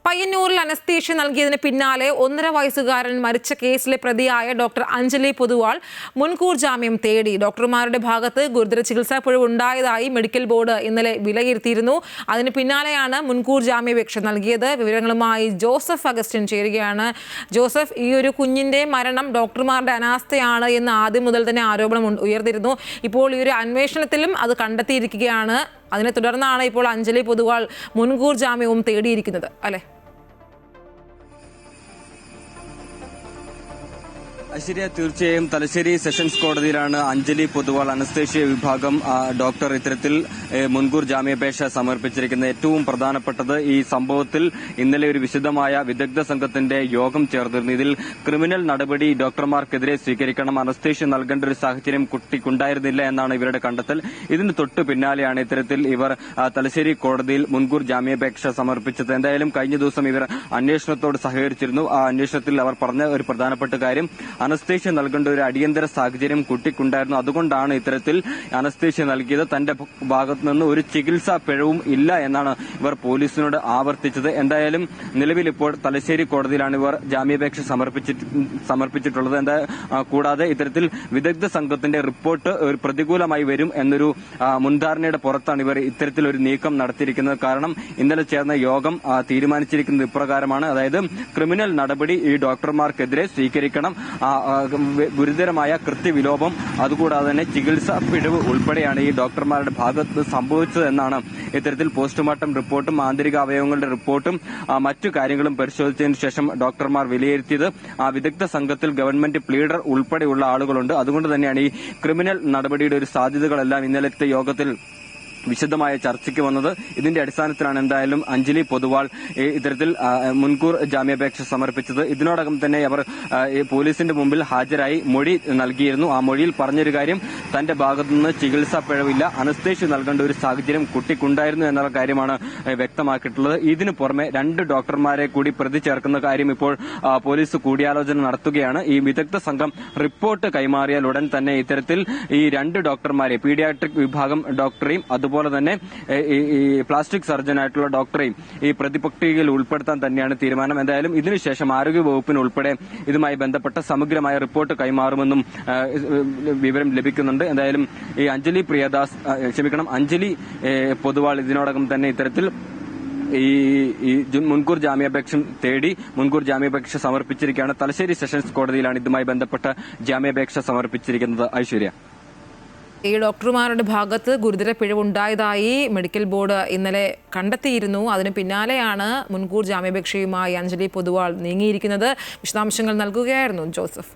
പയ്യന്നൂരിൽ അനസ്തേഷ്യ നൽകിയതിന് പിന്നാലെ 1.5 വയസ്സുകാരൻ മരിച്ച കേസിലെ പ്രതിയായ ഡോക്ടർ അഞ്ജലി പൊതുവാൾ മുൻകൂർ ജാമ്യം തേടി. ഡോക്ടർമാരുടെ ഭാഗത്ത് ഗുരുതര ചികിത്സാ പിഴവ് ഉണ്ടായതായി മെഡിക്കൽ ബോർഡ് ഇന്നലെ വിലയിരുത്തിയിരുന്നു. അതിന് പിന്നാലെയാണ് മുൻകൂർ ജാമ്യാപേക്ഷ നൽകിയത്. വിവരങ്ങളുമായി ജോസഫ് അഗസ്റ്റിൻ ചേരുകയാണ്. ജോസഫ്, ഈ ഒരു കുഞ്ഞിന്റെ മരണം ഡോക്ടർമാരുടെ അനാസ്ഥയാണ് എന്ന് ആദ്യം മുതൽ തന്നെ ആരോപണം ഉയർന്നിരുന്നു. ഇപ്പോൾ ഈ ഒരു അന്വേഷണത്തിലും അത് കണ്ടെത്തിയിരിക്കുകയാണ്. അതിനെ തുടർന്നാണ് ഇപ്പോൾ അഞ്ജലി പൊതുവാൾ മുൻകൂർ ജാമ്യവും തേടിയിരിക്കുന്നത്, അല്ലേ? ഐശ്വര്യ, തീർച്ചയായും തലശ്ശേരി സെഷൻസ് കോടതിയിലാണ് അഞ്ജലി പൊതുവാൾ അനസ്തേഷ്യ വിഭാഗം ഡോക്ടർ ഇത്തരത്തിൽ മുൻകൂർ ജാമ്യാപേക്ഷ സമർപ്പിച്ചിരിക്കുന്നത്. ഏറ്റവും പ്രധാനപ്പെട്ടത് ഈ സംഭവത്തിൽ ഇന്നലെ ഒരു വിശദമായ വിദഗ്ധ സംഘത്തിന്റെ യോഗം ചേർന്നിരുന്നു. ഇതിൽ ക്രിമിനൽ നടപടി ഡോക്ടർമാർക്കെതിരെ സ്വീകരിക്കണം, അനസ്തേഷ്യ നൽകേണ്ട ഒരു സാഹചര്യം കുട്ടിക്കുണ്ടായിരുന്നില്ല എന്നാണ് ഇവരുടെ കണ്ടെത്തൽ. ഇതിന് തൊട്ടു പിന്നാലെയാണ് ഇത്തരത്തിൽ ഇവർ തലശ്ശേരി കോടതിയിൽ മുൻകൂർ ജാമ്യാപേക്ഷ സമർപ്പിച്ചത്. എന്തായാലും കഴിഞ്ഞ ദിവസം ഇവർ അന്വേഷണത്തോട് സഹകരിച്ചിരുന്നു. ആ അന്വേഷണത്തിൽ അവർ പറഞ്ഞ ഒരു പ്രധാനപ്പെട്ട കാര്യം, അനസ്തേഷ്യ നൽകേണ്ട ഒരു അടിയന്തര സാഹചര്യം കുട്ടിക്കുണ്ടായിരുന്നു, അതുകൊണ്ടാണ് ഇത്തരത്തിൽ അനസ്തേഷ്യ നൽകിയത്. തന്റെ ഭാഗത്തു നിന്ന് ഒരു ചികിത്സാ പിഴവും ഇല്ല എന്നാണ് ഇവർ പോലീസിനോട് ആവർത്തിച്ചത്. എന്തായാലും നിലവിൽ ഇപ്പോൾ തലശ്ശേരി കോടതിയിലാണ് ഇവർ ജാമ്യാപേക്ഷ സമർപ്പിച്ചിട്ടുള്ളത്. കൂടാതെ ഇത്തരത്തിൽ വിദഗ്ധ സംഘത്തിന്റെ റിപ്പോർട്ട് ഒരു പ്രതികൂലമായി വരും എന്നൊരു മുൻധാരണയുടെ പുറത്താണ് ഇവർ ഇത്തരത്തിലൊരു നീക്കം നടത്തിയിരിക്കുന്നത്. കാരണം ഇന്നലെ ചേർന്ന യോഗം തീരുമാനിച്ചിരിക്കുന്നത് ഇപ്രകാരമാണ്. അതായത് ക്രിമിനൽ നടപടി ഈ ഡോക്ടർമാർക്കെതിരെ സ്വീകരിക്കണം, ഗുരുതരമായ കൃത്യവിലോപം, അതുകൂടാതെ തന്നെ ചികിത്സാ പിഴവ് ഉൾപ്പെടെയാണ് ഈ ഡോക്ടർമാരുടെ ഭാഗത്ത് സംഭവിച്ചതെന്നാണ് ഇത്തരത്തിൽ പോസ്റ്റ്മോർട്ടം റിപ്പോർട്ടും ആന്തരിക അവയവങ്ങളുടെ റിപ്പോർട്ടും മറ്റു കാര്യങ്ങളും പരിശോധിച്ചതിനു ശേഷം ഡോക്ടർമാർ വിലയിരുത്തിയത്. വിദഗ്ധ സംഘത്തിൽ ഗവൺമെന്റ് പ്ലീഡർ ഉൾപ്പെടെയുള്ള ആളുകളുണ്ട്. അതുകൊണ്ട് തന്നെയാണ് ഈ ക്രിമിനൽ നടപടിയുടെ ഒരു സാധ്യതകളെല്ലാം ഇന്നലത്തെ യോഗത്തിൽ വിശദമായ ചർച്ചയ്ക്ക് വന്നത്. ഇതിന്റെ അടിസ്ഥാനത്തിലാണ് എന്തായാലും അഞ്ജലി പൊതുവാൾ ഇത്തരത്തിൽ മുൻകൂർ ജാമ്യാപേക്ഷ സമർപ്പിച്ചത്. ഇതിനോടകം തന്നെ അവർ പോലീസിന്റെ മുമ്പിൽ ഹാജരായി മൊഴി നൽകിയിരുന്നു. ആ മൊഴിയിൽ പറഞ്ഞൊരു കാര്യം, തന്റെ ഭാഗത്തുനിന്ന് ചികിത്സാ പിഴവില്ല, അനസ്തേഷ്യ നൽകേണ്ട ഒരു സാഹചര്യം കുട്ടിക്കുണ്ടായിരുന്നു എന്നുള്ള കാര്യമാണ് വ്യക്തമാക്കിയിട്ടുള്ളത്. ഇതിനു പുറമെ 2 ഡോക്ടർമാരെ കൂടി പ്രതി ചേർക്കുന്ന കാര്യം ഇപ്പോൾ പോലീസ് കൂടിയാലോചന നടത്തുകയാണ്. ഈ വിദഗ്ധ സംഘം റിപ്പോർട്ട് കൈമാറിയാൽ ഉടൻ തന്നെ ഇത്തരത്തിൽ ഈ 2 ഡോക്ടർമാരെ, പീഡിയാട്രിക് വിഭാഗം ഡോക്ടറെയും അതുപോലെ തന്നെ ഈ പ്ലാസ്റ്റിക് സർജനായിട്ടുള്ള ഡോക്ടറെയും ഈ പ്രതിപട്ടികയിൽ ഉൾപ്പെടുത്താൻ തന്നെയാണ് തീരുമാനം. എന്തായാലും ഇതിനുശേഷം ആരോഗ്യവകുപ്പിന് ഉൾപ്പെടെ ഇതുമായി ബന്ധപ്പെട്ട സമഗ്രമായ റിപ്പോർട്ട് കൈമാറുമെന്നും വിവരം ലഭിക്കുന്നുണ്ട്. എന്തായാലും ഈ അഞ്ജലി പൊതുവാൾ ഇതിനോടകം തന്നെ ഇത്തരത്തിൽ ഈ മുൻകൂർ ജാമ്യാപേക്ഷ തേടി മുൻകൂർ ജാമ്യാപേക്ഷ സമർപ്പിച്ചിരിക്കുകയാണ്. തലശ്ശേരി സെഷൻസ് കോടതിയിലാണ് ഇതുമായി ബന്ധപ്പെട്ട ജാമ്യാപേക്ഷ സമർപ്പിച്ചിരിക്കുന്നത്. ഐശ്വര്യ, ഈ ഡോക്ടർമാരുടെ ഭാഗത്ത് ഗുരുതര പിഴവുണ്ടായതായി മെഡിക്കൽ ബോർഡ് ഇന്നലെ കണ്ടെത്തിയിരുന്നു. അതിന് പിന്നാലെയാണ് മുൻകൂർ ജാമ്യാപേക്ഷയുമായി അഞ്ജലി പൊതുവാൾ നീങ്ങിയിരിക്കുന്നത്. വിശദാംശങ്ങൾ നൽകുകയായിരുന്നു ജോസഫ്.